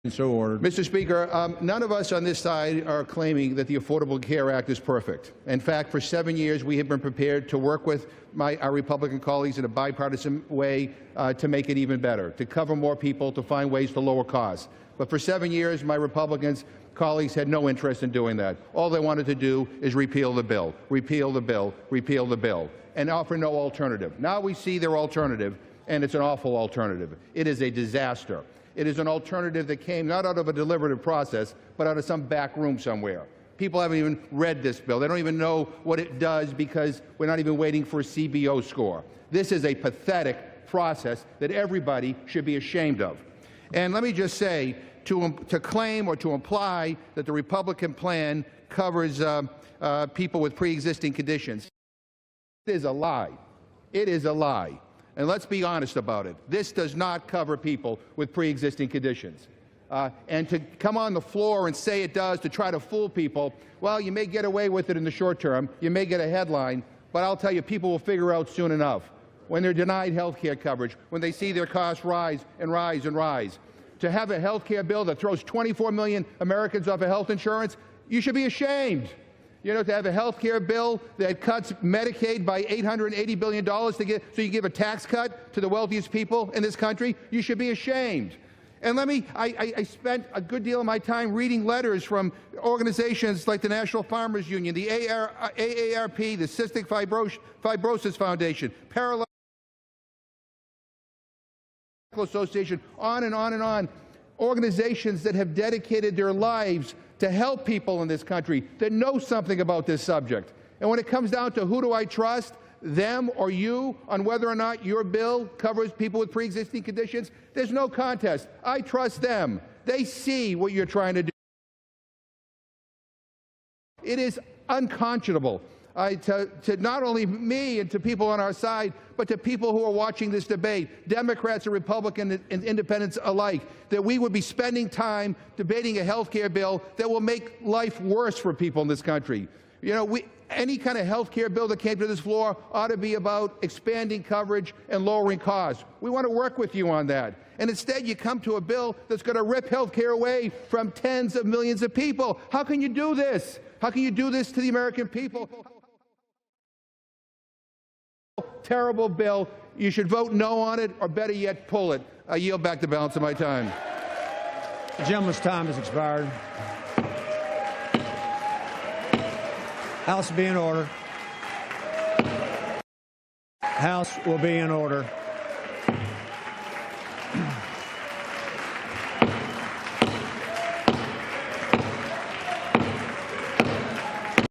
So ordered. Mr. Speaker, none of us on this side are claiming that the Affordable Care Act is perfect. In fact, for 7 years, we have been prepared to work with our Republican colleagues in a bipartisan way to make it even better, to cover more people, to find ways to lower costs. But for 7 years, my Republican colleagues had no interest in doing that. All they wanted to do is repeal the bill, repeal the bill, repeal the bill, and offer no alternative. Now we see their alternative, and it's an awful alternative. It is a disaster. It is an alternative that came not out of a deliberative process, but out of some back room somewhere. People haven't even read this bill. They don't even know what it does because we're not even waiting for a CBO score. This is a pathetic process that everybody should be ashamed of. And let me just say, to claim or to imply that the Republican plan covers people with pre-existing conditions, it is a lie. It is a lie. And let's be honest about it. This does not cover people with pre-existing conditions. And to come on the floor and say it does to try to fool people, well, you may get away with it in the short term. You may get a headline. But I'll tell you, people will figure out soon enough when they're denied health care coverage, when they see their costs rise and rise and rise. To have a health care bill that throws 24 million Americans off of health insurance, you should be ashamed. You know, to have a health care bill that cuts Medicaid by $880 billion so you give a tax cut to the wealthiest people in this country, you should be ashamed. And I spent a good deal of my time reading letters from organizations like the National Farmers Union, the AARP, the Cystic Fibrosis Foundation, Parallel Association, on and on and on. Organizations that have dedicated their lives to help people in this country that know something about this subject. And when it comes down to who do I trust, them or you, on whether or not your bill covers people with pre-existing conditions, there's no contest. I trust them. They see what you're trying to do. It is unconscionable to not only me and to people on our side, but to people who are watching this debate, Democrats and Republicans and independents alike, that we would be spending time debating a health care bill that will make life worse for people in this country. You know, any kind of health care bill that came to this floor ought to be about expanding coverage and lowering costs. We want to work with you on that. And instead, you come to a bill that's going to rip health care away from tens of millions of people. How can you do this? How can you do this to the American people? Terrible bill. You should vote no on it, or better yet, pull it. I yield back the balance of my time. The gentleman's time has expired. House will be in order. House will be in order.